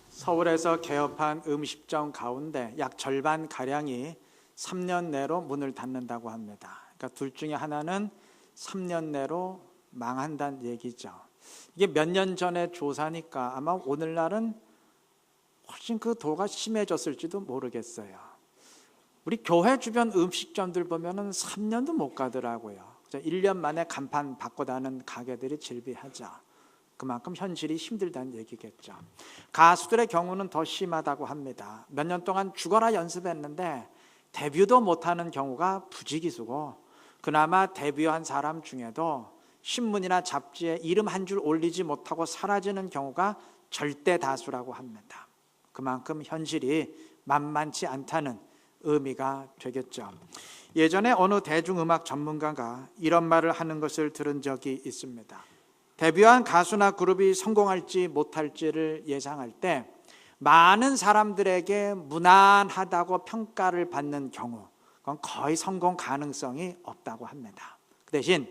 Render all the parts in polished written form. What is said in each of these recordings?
서울에서 개업한 음식점 가운데 약 절반가량이 3년 내로 문을 닫는다고 합니다. 그러니까 둘 중에 하나는 3년 내로 망한다는 얘기죠. 이게 몇 년 전에 조사니까 아마 오늘날은 훨씬 그 도가 심해졌을지도 모르겠어요. 우리 교회 주변 음식점들 보면은 3년도 못 가더라고요. 1년 만에 간판 바꿔다는 가게들이 즐비하죠. 그만큼 현실이 힘들다는 얘기겠죠. 가수들의 경우는 더 심하다고 합니다. 몇 년 동안 죽어라 연습했는데 데뷔도 못하는 경우가 부지기수고, 그나마 데뷔한 사람 중에도 신문이나 잡지에 이름 한 줄 올리지 못하고 사라지는 경우가 절대 다수라고 합니다. 그만큼 현실이 만만치 않다는 의미가 되겠죠. 예전에 어느 대중음악 전문가가 이런 말을 하는 것을 들은 적이 있습니다. 데뷔한 가수나 그룹이 성공할지 못할지를 예상할 때 많은 사람들에게 무난하다고 평가를 받는 경우, 그건 거의 성공 가능성이 없다고 합니다. 그 대신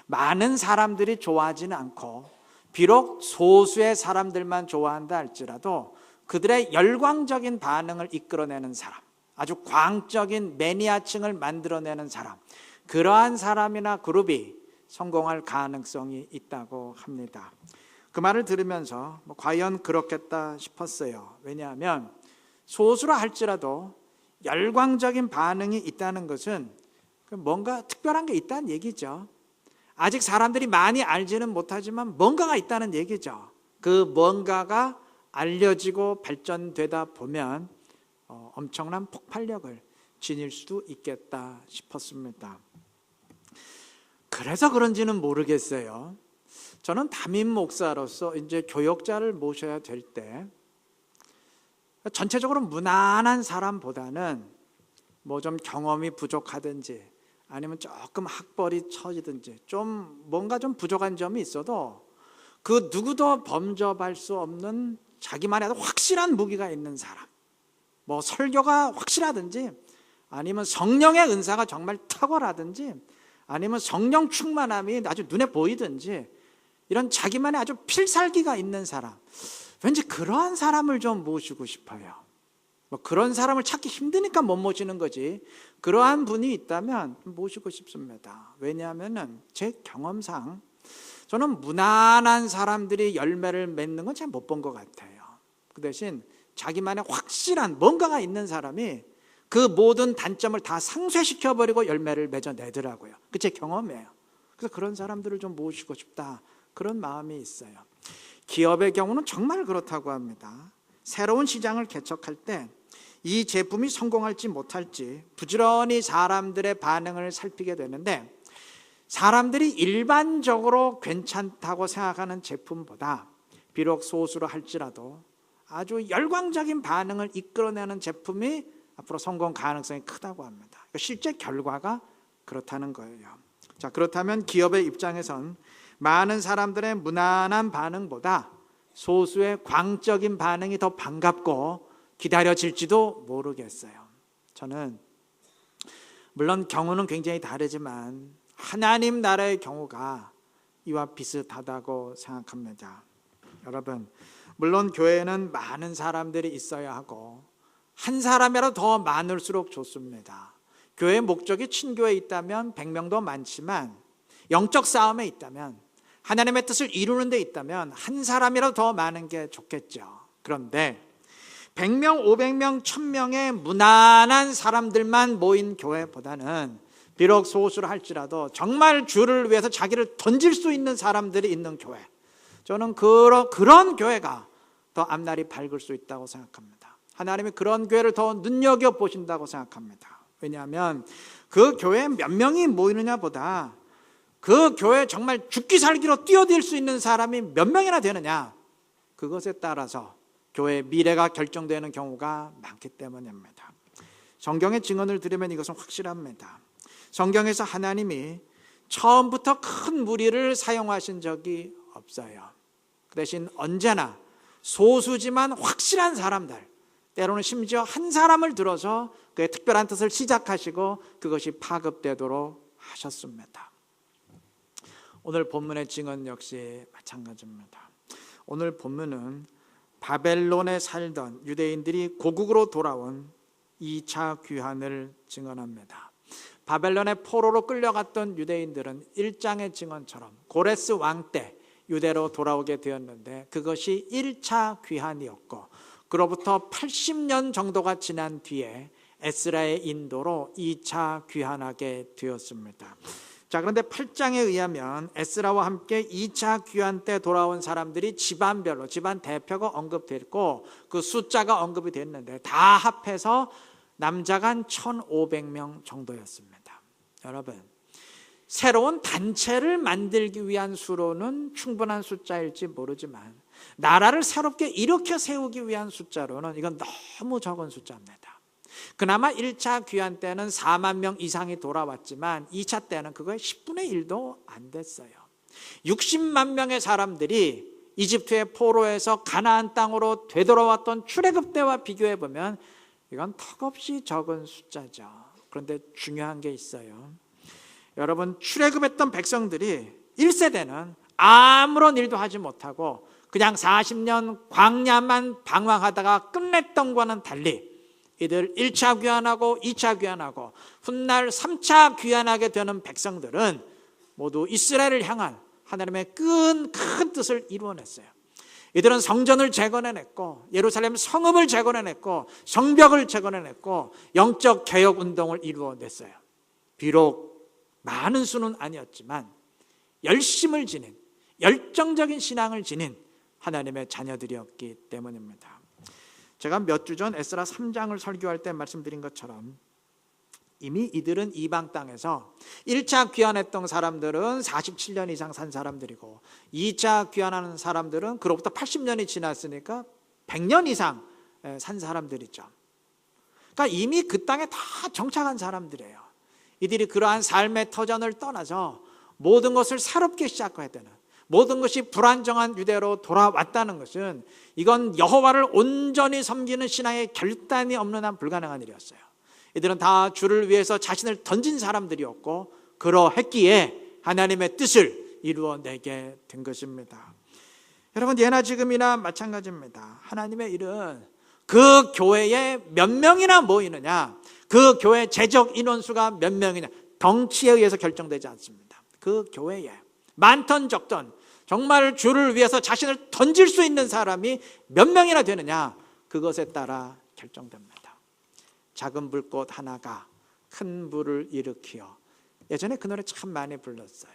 많은 사람들이 좋아하지는 않고 비록 소수의 사람들만 좋아한다 할지라도 그들의 열광적인 반응을 이끌어내는 사람, 아주 광적인 매니아층을 만들어내는 사람, 그러한 사람이나 그룹이 성공할 가능성이 있다고 합니다. 그 말을 들으면서 과연 그렇겠다 싶었어요. 왜냐하면 소수라 할지라도 열광적인 반응이 있다는 것은 뭔가 특별한 게 있다는 얘기죠. 아직 사람들이 많이 알지는 못하지만 뭔가가 있다는 얘기죠. 그 뭔가가 알려지고 발전되다 보면 엄청난 폭발력을 지닐 수도 있겠다 싶었습니다. 그래서 그런지는 모르겠어요. 저는 담임 목사로서 이제 교역자를 모셔야 될 때 전체적으로 무난한 사람보다는 뭐 좀 경험이 부족하든지 아니면 조금 학벌이 처지든지 좀 뭔가 좀 부족한 점이 있어도 그 누구도 범접할 수 없는 자기만의 확실한 무기가 있는 사람, 뭐 설교가 확실하든지 아니면 성령의 은사가 정말 탁월하든지 아니면 성령 충만함이 아주 눈에 보이든지 이런 자기만의 아주 필살기가 있는 사람, 왠지 그러한 사람을 좀 모시고 싶어요. 뭐 그런 사람을 찾기 힘드니까 못 모시는 거지, 그러한 분이 있다면 모시고 싶습니다. 왜냐하면 제 경험상 저는 무난한 사람들이 열매를 맺는 건 잘 못 본 것 같아요. 그 대신 자기만의 확실한 뭔가가 있는 사람이 그 모든 단점을 다 상쇄시켜버리고 열매를 맺어내더라고요. 그 제 경험이에요. 그래서 그런 사람들을 좀 모시고 싶다, 그런 마음이 있어요. 기업의 경우는 정말 그렇다고 합니다. 새로운 시장을 개척할 때 이 제품이 성공할지 못할지 부지런히 사람들의 반응을 살피게 되는데, 사람들이 일반적으로 괜찮다고 생각하는 제품보다 비록 소수로 할지라도 아주 열광적인 반응을 이끌어내는 제품이 앞으로 성공 가능성이 크다고 합니다. 실제 결과가 그렇다는 거예요. 자, 그렇다면 기업의 입장에선 많은 사람들의 무난한 반응보다 소수의 광적인 반응이 더 반갑고 기다려질지도 모르겠어요. 저는 물론 경우는 굉장히 다르지만 하나님 나라의 경우가 이와 비슷하다고 생각합니다. 여러분, 물론 교회에는 많은 사람들이 있어야 하고 한 사람이라도 더 많을수록 좋습니다. 교회의 목적이 친교에 있다면 100명도 많지만, 영적 싸움에 있다면, 하나님의 뜻을 이루는 데 있다면 한 사람이라도 더 많은 게 좋겠죠. 그런데 100명, 500명, 1000명의 무난한 사람들만 모인 교회보다는 비록 소수를 할지라도 정말 주를 위해서 자기를 던질 수 있는 사람들이 있는 교회, 저는 그런 교회가 더 앞날이 밝을 수 있다고 생각합니다. 하나님이 그런 교회를 더 눈여겨보신다고 생각합니다. 왜냐하면 그 교회에 몇 명이 모이느냐 보다 그 교회에 정말 죽기 살기로 뛰어들 수 있는 사람이 몇 명이나 되느냐, 그것에 따라서 교회의 미래가 결정되는 경우가 많기 때문입니다. 성경의 증언을 들으면 이것은 확실합니다. 성경에서 하나님이 처음부터 큰 무리를 사용하신 적이 없어요. 그 대신 언제나 소수지만 확실한 사람들, 때로는 심지어 한 사람을 들어서 그의 특별한 뜻을 시작하시고 그것이 파급되도록 하셨습니다. 오늘 본문의 증언 역시 마찬가지입니다. 오늘 본문은 바벨론에 살던 유대인들이 고국으로 돌아온 2차 귀환을 증언합니다. 바벨론의 포로로 끌려갔던 유대인들은 1장의 증언처럼 고레스 왕 때 유대로 돌아오게 되었는데 그것이 1차 귀환이었고 그로부터 80년 정도가 지난 뒤에 에스라의 인도로 2차 귀환하게 되었습니다. 자, 그런데 8장에 의하면 에스라와 함께 2차 귀환 때 돌아온 사람들이 집안별로 집안 대표가 언급됐고 그 숫자가 언급이 됐는데 다 합해서 남자가 한 1,500명 정도였습니다. 여러분, 새로운 단체를 만들기 위한 수로는 충분한 숫자일지 모르지만 나라를 새롭게 일으켜 세우기 위한 숫자로는 이건 너무 적은 숫자입니다. 그나마 1차 귀환 때는 4만 명 이상이 돌아왔지만 2차 때는 그거의 10분의 1도 안 됐어요. 60만 명의 사람들이 이집트의 포로에서 가나안 땅으로 되돌아왔던 출애굽 때와 비교해 보면 이건 턱없이 적은 숫자죠. 그런데 중요한 게 있어요. 여러분, 출애굽했던 백성들이 1세대는 아무런 일도 하지 못하고 그냥 40년 광야만 방황하다가 끝냈던 것과는 달리 이들 1차 귀환하고 2차 귀환하고 훗날 3차 귀환하게 되는 백성들은 모두 이스라엘을 향한 하나님의 큰 뜻을 이루어냈어요. 이들은 성전을 재건해냈고 예루살렘 성읍을 재건해냈고 성벽을 재건해냈고 영적 개혁 운동을 이루어냈어요. 비록 많은 수는 아니었지만 열심을 지닌 열정적인 신앙을 지닌 하나님의 자녀들이었기 때문입니다. 제가 몇 주 전 에스라 3장을 설교할 때 말씀드린 것처럼 이미 이들은 이방 땅에서 1차 귀환했던 사람들은 47년 이상 산 사람들이고 2차 귀환하는 사람들은 그로부터 80년이 지났으니까 100년 이상 산 사람들이죠. 그러니까 이미 그 땅에 다 정착한 사람들이에요. 이들이 그러한 삶의 터전을 떠나서 모든 것을 새롭게 시작해야 되는, 모든 것이 불안정한 유대로 돌아왔다는 것은 이건 여호와를 온전히 섬기는 신앙의 결단이 없는 한 불가능한 일이었어요. 이들은 다 주를 위해서 자신을 던진 사람들이었고 그러했기에 하나님의 뜻을 이루어내게 된 것입니다. 여러분, 예나 지금이나 마찬가지입니다. 하나님의 일은 그 교회에 몇 명이나 모이느냐, 그 교회 재적 인원수가 몇 명이냐, 덩치에 의해서 결정되지 않습니다. 그 교회에 많던 적던 정말 주를 위해서 자신을 던질 수 있는 사람이 몇 명이나 되느냐, 그것에 따라 결정됩니다. 작은 불꽃 하나가 큰 불을 일으키어, 예전에 그 노래 참 많이 불렀어요.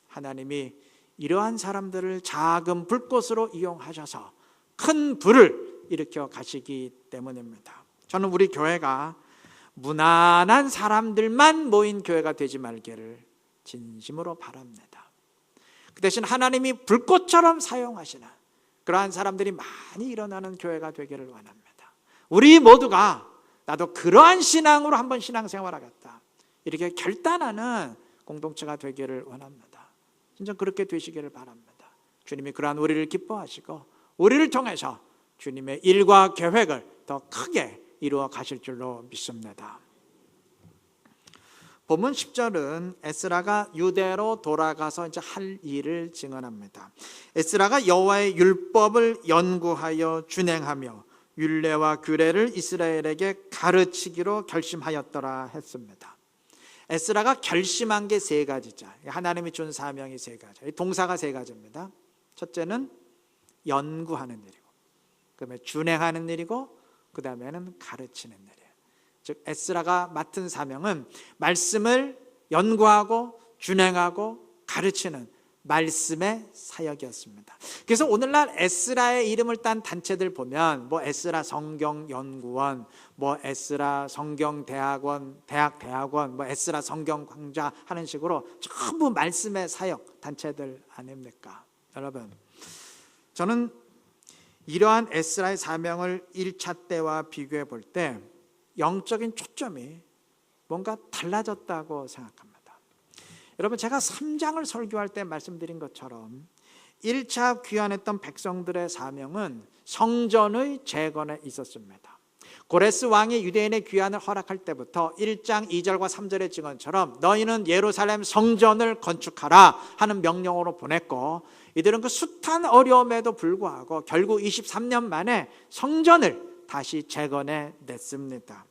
하나님이 이러한 사람들을 작은 불꽃으로 이용하셔서 큰 불을 일으켜 가시기 때문입니다. 저는 우리 교회가 무난한 사람들만 모인 교회가 되지 말기를 진심으로 바랍니다. 그 대신 하나님이 불꽃처럼 사용하시는 그러한 사람들이 많이 일어나는 교회가 되기를 원합니다. 우리 모두가 나도 그러한 신앙으로 한번 신앙생활하겠다, 이렇게 결단하는 공동체가 되기를 원합니다. 진짜 그렇게 되시기를 바랍니다. 주님이 그러한 우리를 기뻐하시고 우리를 통해서 주님의 일과 계획을 더 크게 이루어 가실 줄로 믿습니다. 본문 10절은 에스라가 유대로 돌아가서 이제 할 일을 증언합니다. 에스라가 여호와의 율법을 연구하여 준행하며 율례와 규례를 이스라엘에게 가르치기로 결심하였더라 했습니다. 에스라가 결심한 게 세 가지죠. 하나님이 준 사명이 세 가지. 동사가 세 가지입니다. 첫째는 연구하는 일이고, 그다음에 준행하는 일이고, 그다음에는 가르치는 일이에요. 즉 에스라가 맡은 사명은 말씀을 연구하고 준행하고 가르치는 말씀의 사역이었습니다. 그래서 오늘날 에스라의 이름을 딴 단체들 보면 뭐 에스라 성경연구원, 뭐 에스라 성경대학원, 대학원, 뭐 에스라 성경강좌 하는 식으로 전부 말씀의 사역 단체들 아닙니까? 여러분, 저는 이러한 에스라의 사명을 1차 때와 비교해 볼 때 영적인 초점이 뭔가 달라졌다고 생각합니다. 여러분, 제가 3장을 설교할 때 말씀드린 것처럼 1차 귀환했던 백성들의 사명은 성전의 재건에 있었습니다. 고레스 왕이 유대인의 귀환을 허락할 때부터 1장 2절과 3절의 증언처럼 너희는 예루살렘 성전을 건축하라 하는 명령으로 보냈고, 이들은 그 숱한 어려움에도 불구하고 결국 23년 만에 성전을 다시 재건해 냈습니다.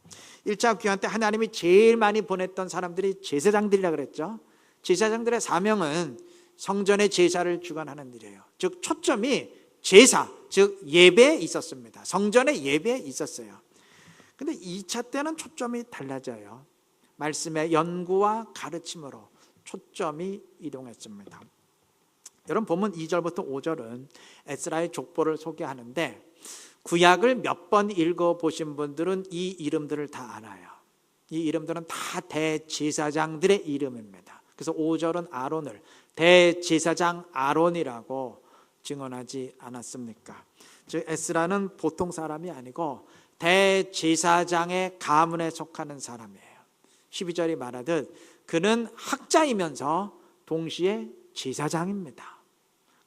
1차 귀환 때 하나님이 제일 많이 보냈던 사람들이 제사장들이라 그랬죠. 제사장들의 사명은 성전의 제사를 주관하는 일이에요. 즉 초점이 제사, 즉 예배에 있었습니다. 성전의 예배에 있었어요. 근데 2차 때는 초점이 달라져요. 말씀의 연구와 가르침으로 초점이 이동했습니다. 여러분 본문 2절부터 5절은 에스라의 족보를 소개하는데 구약을 몇 번 읽어보신 분들은 이 이름들을 다 알아요. 이 이름들은 다 대제사장들의 이름입니다. 그래서 5절은 아론을 대제사장 아론이라고 증언하지 않았습니까? 즉 에스라는 보통 사람이 아니고 대제사장의 가문에 속하는 사람이에요. 12절이 말하듯 그는 학자이면서 동시에 제사장입니다.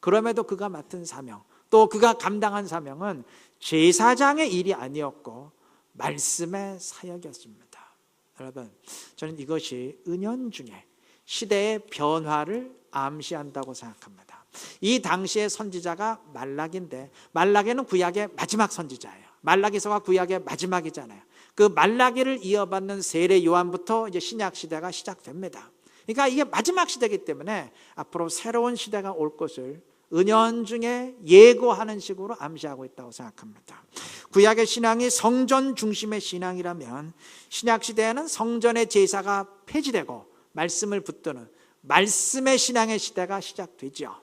그럼에도 그가 맡은 사명, 또 그가 감당한 사명은 제사장의 일이 아니었고 말씀의 사역이었습니다. 여러분, 저는 이것이 은연중에 시대의 변화를 암시한다고 생각합니다. 이 당시의 선지자가 말라기인데 말라기는 구약의 마지막 선지자예요. 말라기서가 구약의 마지막이잖아요. 그 말라기를 이어받는 세례 요한부터 이제 신약 시대가 시작됩니다. 그러니까 이게 마지막 시대이기 때문에 앞으로 새로운 시대가 올 것을 은연중에 예고하는 식으로 암시하고 있다고 생각합니다. 구약의 신앙이 성전 중심의 신앙이라면 신약 시대에는 성전의 제사가 폐지되고 말씀을 붙드는 말씀의 신앙의 시대가 시작되죠.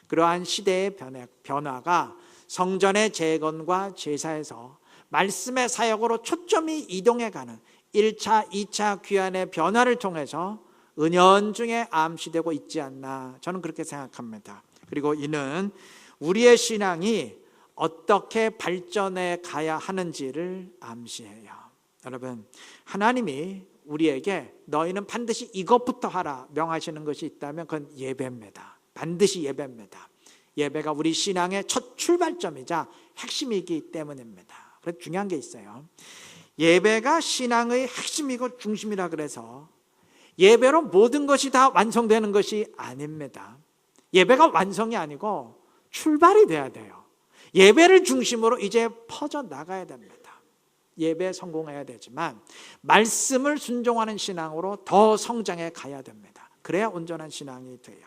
그러한 시대의 변화가 성전의 재건과 제사에서 말씀의 사역으로 초점이 이동해가는 1차, 2차 귀환의 변화를 통해서 은연중에 암시되고 있지 않나, 저는 그렇게 생각합니다. 그리고 이는 우리의 신앙이 어떻게 발전해 가야 하는지를 암시해요. 여러분, 하나님이 우리에게 너희는 반드시 이것부터 하라 명하시는 것이 있다면 그건 예배입니다. 반드시 예배입니다. 예배가 우리 신앙의 첫 출발점이자 핵심이기 때문입니다. 그래서 중요한 게 있어요. 예배가 신앙의 핵심이고 중심이라 그래서 예배로 모든 것이 다 완성되는 것이 아닙니다. 예배가 완성이 아니고 출발이 돼야 돼요. 예배를 중심으로 이제 퍼져 나가야 됩니다. 예배에 성공해야 되지만 말씀을 순종하는 신앙으로 더 성장해 가야 됩니다. 그래야 온전한 신앙이 돼요.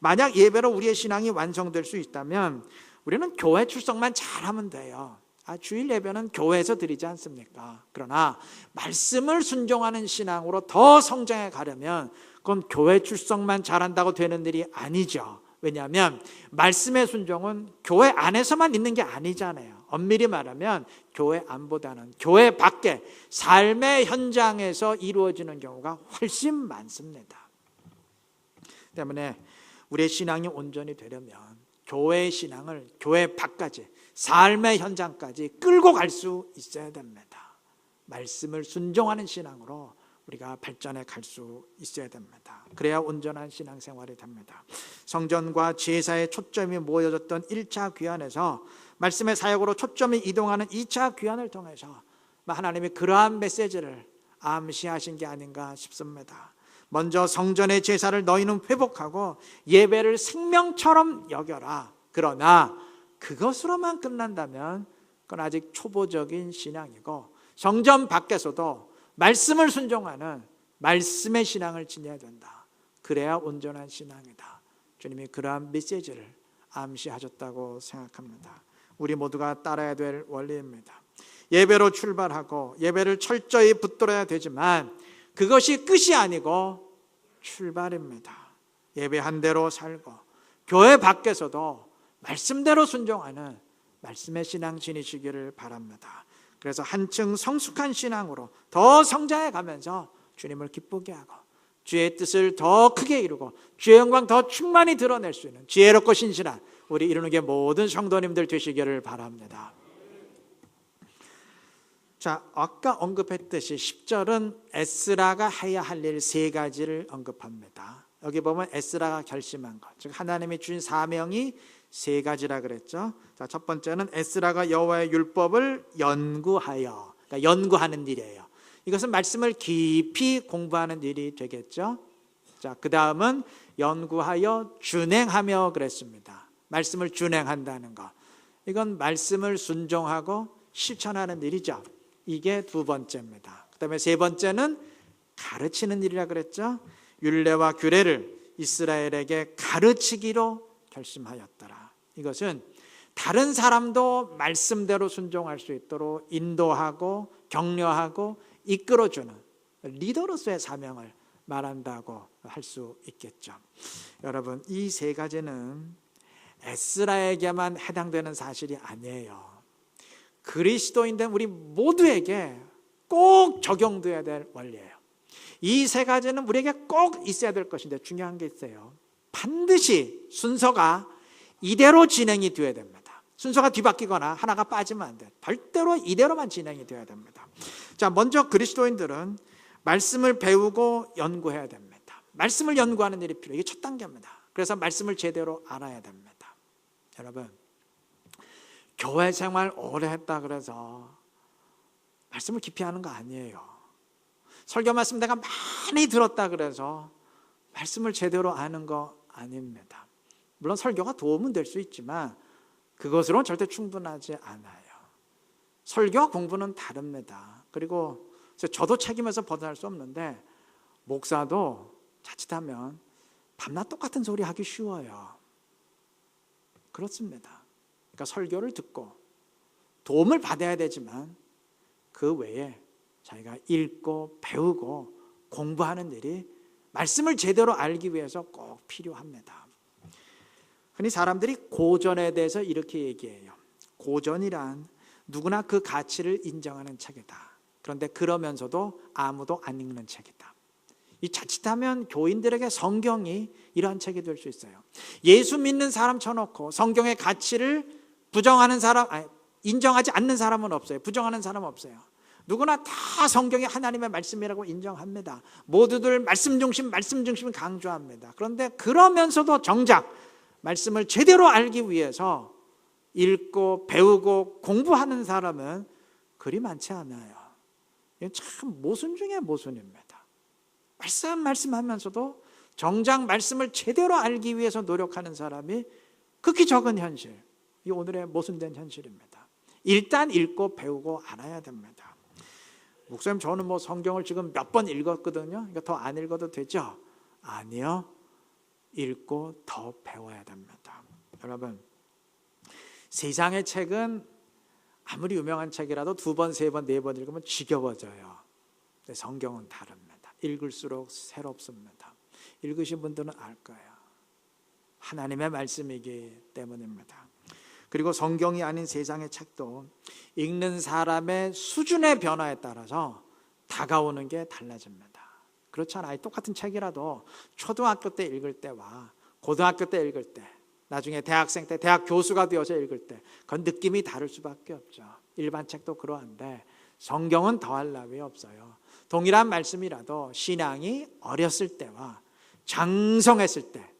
만약 예배로 우리의 신앙이 완성될 수 있다면 우리는 교회 출석만 잘하면 돼요. 주일 예배는 교회에서 드리지 않습니까? 그러나 말씀을 순종하는 신앙으로 더 성장해 가려면 그건 교회 출석만 잘한다고 되는 일이 아니죠. 왜냐하면 말씀의 순종은 교회 안에서만 있는 게 아니잖아요. 엄밀히 말하면 교회 안보다는 교회 밖에 삶의 현장에서 이루어지는 경우가 훨씬 많습니다. 때문에 우리의 신앙이 온전히 되려면 교회의 신앙을 교회 밖까지 삶의 현장까지 끌고 갈 수 있어야 됩니다. 말씀을 순종하는 신앙으로 우리가 발전해 갈 수 있어야 됩니다. 그래야 온전한 신앙생활이 됩니다. 성전과 제사의 초점이 모여졌던 1차 귀환에서 말씀의 사역으로 초점이 이동하는 2차 귀환을 통해서 하나님이 그러한 메시지를 암시하신 게 아닌가 싶습니다. 먼저 성전의 제사를 너희는 회복하고 예배를 생명처럼 여겨라. 그러나 그것으로만 끝난다면 그건 아직 초보적인 신앙이고 성전 밖에서도 말씀을 순종하는 말씀의 신앙을 지녀야 된다. 그래야 온전한 신앙이다. 주님이 그러한 메시지를 암시하셨다고 생각합니다. 우리 모두가 따라야 될 원리입니다. 예배로 출발하고 예배를 철저히 붙들어야 되지만 그것이 끝이 아니고 출발입니다. 예배한 대로 살고 교회 밖에서도 말씀대로 순종하는 말씀의 신앙 지니시기를 바랍니다. 그래서 한층 성숙한 신앙으로 더 성장해 가면서 주님을 기쁘게 하고 주의 뜻을 더 크게 이루고 주의 영광 더 충만히 드러낼 수 있는 지혜롭고 신실한 우리 이루는 모든 성도님들 되시기를 바랍니다. 자, 아까 언급했듯이 10절은 에스라가 해야 할 일 3가지를 언급합니다. 여기 보면 에스라가 결심한 것, 즉 하나님이 주신 사명이 3가지라 그랬죠. 자, 첫 번째는 에스라가 여호와의 율법을 연구하여, 그러니까 연구하는 일이에요. 이것은 말씀을 깊이 공부하는 일이 되겠죠. 자, 그 다음은 연구하여 준행하며 그랬습니다. 말씀을 준행한다는 것, 이건 말씀을 순종하고 실천하는 일이죠. 이게 두 번째입니다. 그 다음에 세 번째는 가르치는 일이라 그랬죠. 율례와 규례를 이스라엘에게 가르치기로 결심하였더라. 이것은 다른 사람도 말씀대로 순종할 수 있도록 인도하고 격려하고 이끌어주는 리더로서의 사명을 말한다고 할 수 있겠죠. 여러분, 이 세 가지는 에스라에게만 해당되는 사실이 아니에요. 그리스도인된 우리 모두에게 꼭 적용돼야 될 원리예요. 이 세 가지는 우리에게 꼭 있어야 될 것인데 중요한 게 있어요. 반드시 순서가 이대로 진행이 되어야 됩니다. 순서가 뒤바뀌거나 하나가 빠지면 안 돼요. 절대로 이대로만 진행이 되어야 됩니다. 자, 먼저 그리스도인들은 말씀을 배우고 연구해야 됩니다. 말씀을 연구하는 일이 필요해요. 이게 첫 단계입니다. 그래서 말씀을 제대로 알아야 됩니다. 여러분, 교회 생활 오래 했다 그래서 말씀을 깊이 하는 거 아니에요. 설교 말씀 내가 많이 들었다 그래서 말씀을 제대로 아는 거 아닙니다. 물론 설교가 도움은 될 수 있지만 그것으로는 절대 충분하지 않아요. 설교와 공부는 다릅니다. 그리고 저도 책임에서 벗어날 수 없는데 목사도 자칫하면 밤낮 똑같은 소리 하기 쉬워요. 그렇습니다. 그러니까 설교를 듣고 도움을 받아야 되지만 그 외에 자기가 읽고 배우고 공부하는 일이 말씀을 제대로 알기 위해서 꼭 필요합니다. 흔히 사람들이 고전에 대해서 이렇게 얘기해요. 고전이란 누구나 그 가치를 인정하는 책이다. 그런데 그러면서도 아무도 안 읽는 책이다. 이 자칫하면 교인들에게 성경이 이러한 책이 될 수 있어요. 예수 믿는 사람 쳐놓고 성경의 가치를 부정하는 사람, 인정하지 않는 사람은 없어요. 부정하는 사람은 없어요. 누구나 다 성경이 하나님의 말씀이라고 인정합니다. 모두들 말씀 중심을 강조합니다. 그런데 그러면서도 정작 말씀을 제대로 알기 위해서 읽고 배우고 공부하는 사람은 그리 많지 않아요. 이건 참 모순 중에 모순입니다. 말씀하면서도 정작 말씀을 제대로 알기 위해서 노력하는 사람이 극히 적은 현실. 이 오늘의 모순된 현실입니다. 일단 읽고 배우고 알아야 됩니다. 목사님, 저는 성경을 지금 몇 번 읽었거든요. 그러니까 더 안 읽어도 되죠? 아니요. 읽고 더 배워야 됩니다. 여러분, 세상의 책은 아무리 유명한 책이라도 2번, 3번, 4번 읽으면 지겨워져요. 근데 성경은 다릅니다. 읽을수록 새롭습니다. 읽으신 분들은 알 거예요. 하나님의 말씀이기 때문입니다. 그리고 성경이 아닌 세상의 책도 읽는 사람의 수준의 변화에 따라서 다가오는 게 달라집니다. 그렇잖아요. 똑같은 책이라도 초등학교 때 읽을 때와 고등학교 때 읽을 때, 나중에 대학생 때 대학 교수가 되어서 읽을 때 그건 느낌이 다를 수밖에 없죠. 일반 책도 그러한데 성경은 더할 나위 없어요. 동일한 말씀이라도 신앙이 어렸을 때와 장성했을 때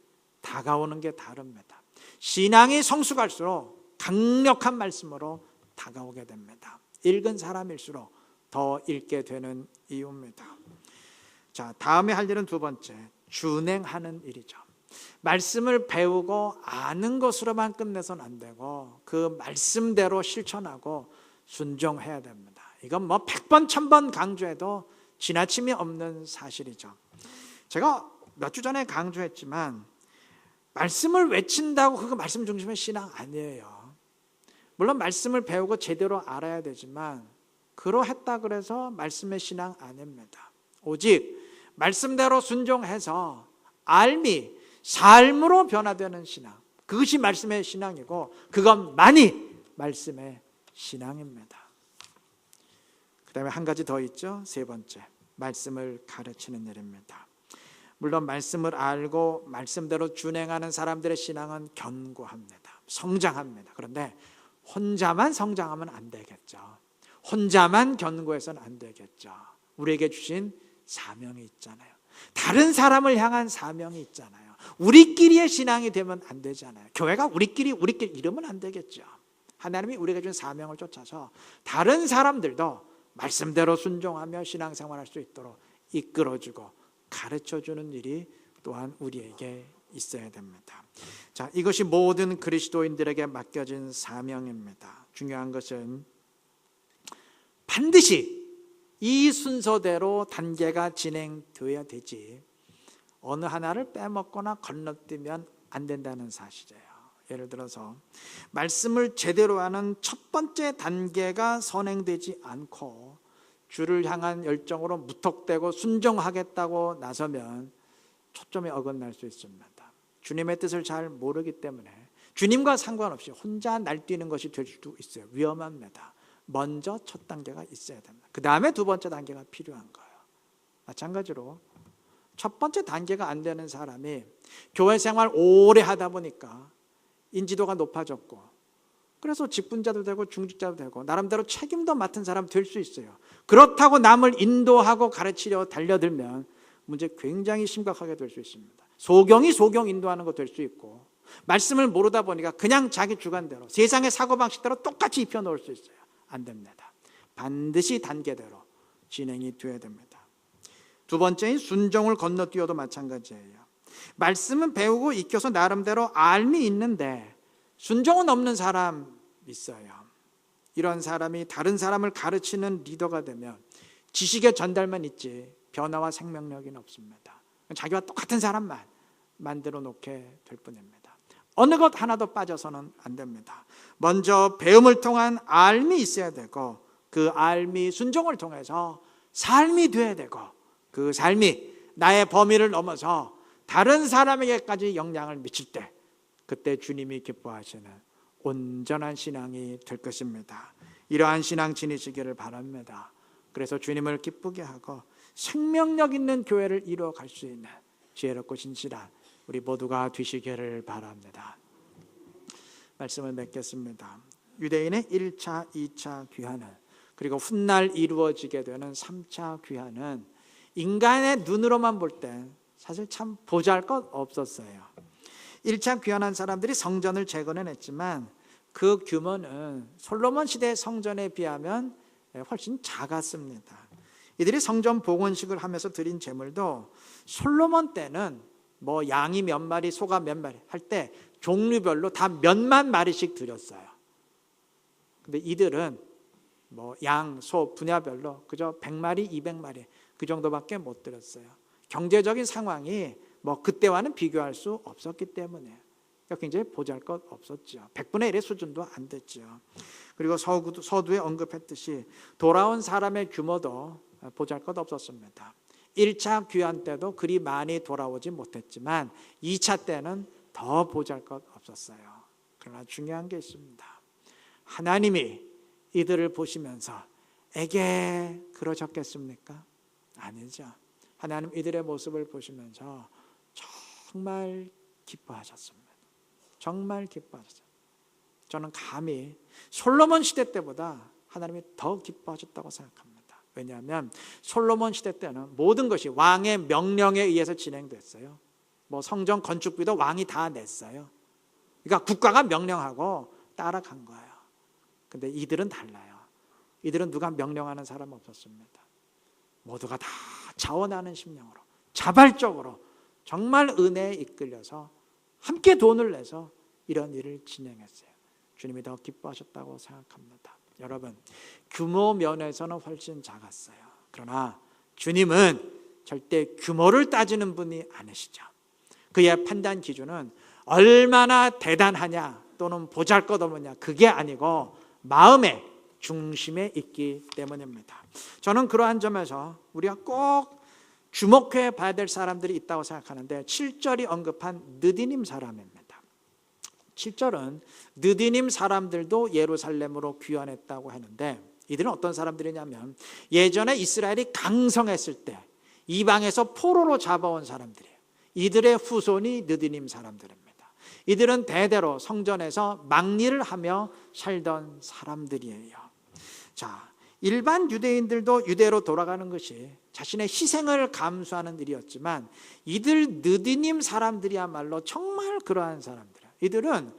다가오는 게 다릅니다. 신앙이 성숙할수록 강력한 말씀으로 다가오게 됩니다. 읽은 사람일수록 더 읽게 되는 이유입니다. 자, 다음에 할 일은 두 번째, 준행하는 일이죠. 말씀을 배우고 아는 것으로만 끝내서는 안 되고 그 말씀대로 실천하고 순종해야 됩니다. 이건 100번, 1000번 강조해도 지나침이 없는 사실이죠. 제가 몇 주 전에 강조했지만 말씀을 외친다고 그거 말씀 중심의 신앙 아니에요. 물론 말씀을 배우고 제대로 알아야 되지만 그러했다 그래서 말씀의 신앙 아닙니다. 오직 말씀대로 순종해서 알미, 삶으로 변화되는 신앙, 그것이 말씀의 신앙이고 그것만이 말씀의 신앙입니다. 그 다음에 한 가지 더 있죠. 세 번째, 말씀을 가르치는 일입니다. 물론 말씀을 알고 말씀대로 준행하는 사람들의 신앙은 견고합니다. 성장합니다. 그런데 혼자만 성장하면 안 되겠죠. 혼자만 견고해서는 안 되겠죠. 우리에게 주신 사명이 있잖아요. 다른 사람을 향한 사명이 있잖아요. 우리끼리의 신앙이 되면 안 되잖아요. 교회가 우리끼리 이러면 안 되겠죠. 하나님이 우리에게 준 사명을 쫓아서 다른 사람들도 말씀대로 순종하며 신앙생활할 수 있도록 이끌어주고 가르쳐주는 일이 또한 우리에게 있어야 됩니다. 자, 이것이 모든 그리스도인들에게 맡겨진 사명입니다. 중요한 것은 반드시 이 순서대로 단계가 진행되어야 되지 어느 하나를 빼먹거나 건너뛰면 안 된다는 사실이에요. 예를 들어서 말씀을 제대로 하는 첫 번째 단계가 선행되지 않고 주를 향한 열정으로 무턱대고 순종하겠다고 나서면 초점이 어긋날 수 있습니다. 주님의 뜻을 잘 모르기 때문에 주님과 상관없이 혼자 날뛰는 것이 될 수도 있어요. 위험합니다. 먼저 첫 단계가 있어야 됩니다. 그 다음에 두 번째 단계가 필요한 거예요. 마찬가지로 첫 번째 단계가 안 되는 사람이 교회 생활 오래 하다 보니까 인지도가 높아졌고 그래서 직분자도 되고 중직자도 되고 나름대로 책임도 맡은 사람 될 수 있어요. 그렇다고 남을 인도하고 가르치려 달려들면 문제 굉장히 심각하게 될 수 있습니다. 소경이 소경 인도하는 거 될 수 있고 말씀을 모르다 보니까 그냥 자기 주관대로 세상의 사고방식대로 똑같이 입혀놓을 수 있어요. 안 됩니다. 반드시 단계대로 진행이 되어야 됩니다. 두 번째인 순종을 건너뛰어도 마찬가지예요. 말씀은 배우고 익혀서 나름대로 알미 있는데 순종은 없는 사람 있어요. 이런 사람이 다른 사람을 가르치는 리더가 되면 지식의 전달만 있지 변화와 생명력이 없습니다. 자기와 똑같은 사람만 만들어 놓게 될 뿐입니다. 어느 것 하나도 빠져서는 안 됩니다. 먼저 배움을 통한 알미 있어야 되고 그 알미 순종을 통해서 삶이 돼야 되고 그 삶이 나의 범위를 넘어서 다른 사람에게까지 영향을 미칠 때 그때 주님이 기뻐하시는 온전한 신앙이 될 것입니다. 이러한 신앙 지니시기를 바랍니다. 그래서 주님을 기쁘게 하고 생명력 있는 교회를 이루어갈 수 있는 지혜롭고 진실한 우리 모두가 되시기를 바랍니다. 말씀을 맺겠습니다. 유대인의 1차, 2차 귀환은 그리고 훗날 이루어지게 되는 3차 귀환은 인간의 눈으로만 볼 때 사실 참 보잘것 없었어요. 1차 귀환한 사람들이 성전을 재건해냈지만 그 규모는 솔로몬 시대의 성전에 비하면 훨씬 작았습니다. 이들이 성전 복원식을 하면서 드린 제물도 솔로몬 때는 뭐 양이 몇 마리, 소가 몇 마리 할 때 종류별로 다 몇만 마리씩 드렸어요. 근데 이들은 뭐 양, 소 분야별로 그저 100마리, 200마리 그 정도밖에 못 드렸어요. 경제적인 상황이 뭐 그때와는 비교할 수 없었기 때문에 굉장히 보잘것 없었죠. 100분의 1의 수준도 안 됐죠. 그리고 서두에 언급했듯이 돌아온 사람의 규모도 보잘것 없었습니다. 1차 귀환 때도 그리 많이 돌아오지 못했지만 2차 때는 더 보잘것 없었어요. 그러나 중요한 게 있습니다. 하나님이 이들을 보시면서 에게 그러셨겠습니까? 아니죠. 하나님 이들의 모습을 보시면서 정말 기뻐하셨습니다. 정말 기뻐하셨어요. 저는 감히 솔로몬 시대 때보다 하나님이 더 기뻐하셨다고 생각합니다. 왜냐하면 솔로몬 시대 때는 모든 것이 왕의 명령에 의해서 진행됐어요. 뭐 성전 건축비도 왕이 다 냈어요. 그러니까 국가가 명령하고 따라간 거예요. 근데 이들은 달라요. 이들은 누가 명령하는 사람 없었습니다. 모두가 다 자원하는 심령으로 자발적으로 정말 은혜에 이끌려서 함께 돈을 내서 이런 일을 진행했어요. 주님이 더 기뻐하셨다고 생각합니다. 여러분, 규모 면에서는 훨씬 작았어요. 그러나 주님은 절대 규모를 따지는 분이 아니시죠. 그의 판단 기준은 얼마나 대단하냐 또는 보잘것없느냐 그게 아니고 마음의 중심에 있기 때문입니다. 저는 그러한 점에서 우리가 꼭 주목해 봐야 될 사람들이 있다고 생각하는데 7절이 언급한 느디님 사람입니다. 7절은 느디님 사람들도 예루살렘으로 귀환했다고 하는데 이들은 어떤 사람들이냐면 예전에 이스라엘이 강성했을 때 이방에서 포로로 잡아온 사람들이에요. 이들의 후손이 느디님 사람들입니다. 이들은 대대로 성전에서 막리를 하며 살던 사람들이에요. 자, 일반 유대인들도 유대로 돌아가는 것이 자신의 희생을 감수하는 일이었지만 이들 느디님 사람들이야말로 정말 그러한 사람들이에요. 이들은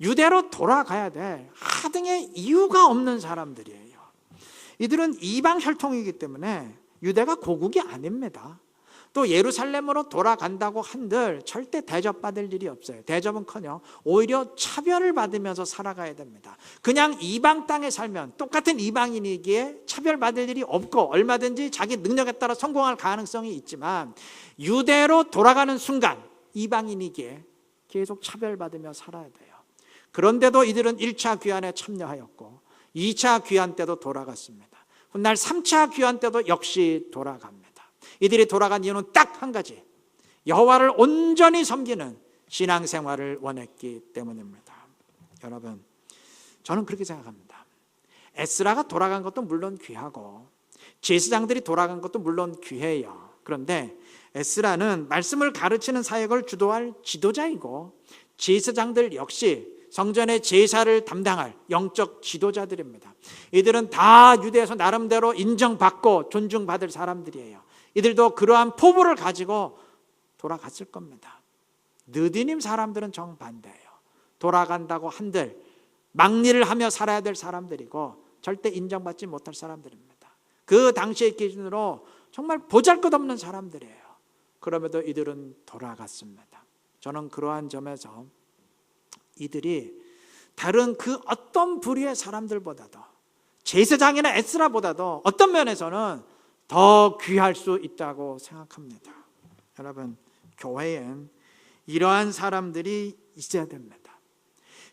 유대로 돌아가야 될 하등의 이유가 없는 사람들이에요. 이들은 이방 혈통이기 때문에 유대가 고국이 아닙니다. 또 예루살렘으로 돌아간다고 한들 절대 대접받을 일이 없어요. 대접은커녕 오히려 차별을 받으면서 살아가야 됩니다. 그냥 이방 땅에 살면 똑같은 이방인이기에 차별받을 일이 없고 얼마든지 자기 능력에 따라 성공할 가능성이 있지만, 유대로 돌아가는 순간 이방인이기에 계속 차별받으며 살아야 돼요. 그런데도 이들은 1차 귀환에 참여하였고 2차 귀환 때도 돌아갔습니다. 훗날 3차 귀환 때도 역시 돌아갑니다. 이들이 돌아간 이유는 딱 한 가지, 여호와를 온전히 섬기는 신앙생활을 원했기 때문입니다. 여러분, 저는 그렇게 생각합니다. 에스라가 돌아간 것도 물론 귀하고 제사장들이 돌아간 것도 물론 귀해요. 그런데 에스라는 말씀을 가르치는 사역을 주도할 지도자이고 제사장들 역시 성전의 제사를 담당할 영적 지도자들입니다. 이들은 다 유대에서 나름대로 인정받고 존중받을 사람들이에요. 이들도 그러한 포부를 가지고 돌아갔을 겁니다. 느디님 사람들은 정반대예요. 돌아간다고 한들 막리를 하며 살아야 될 사람들이고 절대 인정받지 못할 사람들입니다. 그 당시의 기준으로 정말 보잘것없는 사람들이에요. 그럼에도 이들은 돌아갔습니다. 저는 그러한 점에서 이들이 다른 그 어떤 부류의 사람들보다도, 제사장이나 에스라보다도 어떤 면에서는 더 귀할 수 있다고 생각합니다. 여러분, 교회엔 이러한 사람들이 있어야 됩니다.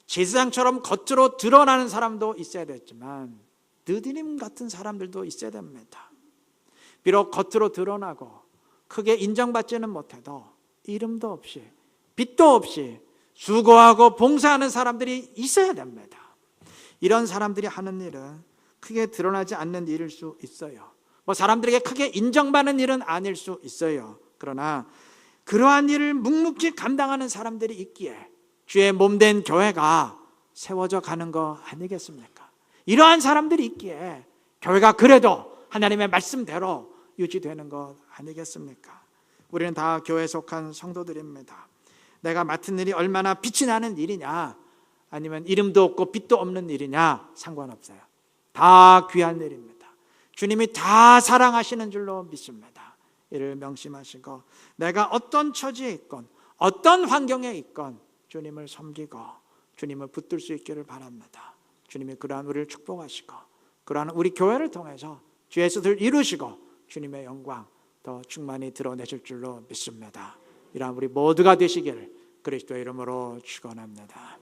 제사장처럼 겉으로 드러나는 사람도 있어야 되지만 느디님 같은 사람들도 있어야 됩니다. 비록 겉으로 드러나고 크게 인정받지는 못해도 이름도 없이 빚도 없이 수고하고 봉사하는 사람들이 있어야 됩니다. 이런 사람들이 하는 일은 크게 드러나지 않는 일일 수 있어요. 사람들에게 크게 인정받는 일은 아닐 수 있어요. 그러나 그러한 일을 묵묵히 감당하는 사람들이 있기에 주의 몸된 교회가 세워져 가는 거 아니겠습니까? 이러한 사람들이 있기에 교회가 그래도 하나님의 말씀대로 유지되는 것 아니겠습니까? 우리는 다 교회에 속한 성도들입니다. 내가 맡은 일이 얼마나 빛이 나는 일이냐, 아니면 이름도 없고 빛도 없는 일이냐 상관없어요. 다 귀한 일입니다. 주님이 다 사랑하시는 줄로 믿습니다. 이를 명심하시고 내가 어떤 처지에 있건 어떤 환경에 있건 주님을 섬기고 주님을 붙들 수 있기를 바랍니다. 주님이 그러한 우리를 축복하시고 그러한 우리 교회를 통해서 주의 뜻을 이루시고 주님의 영광 더 충만히 드러내실 줄로 믿습니다. 이러한 우리 모두가 되시기를 그리스도의 이름으로 축원합니다.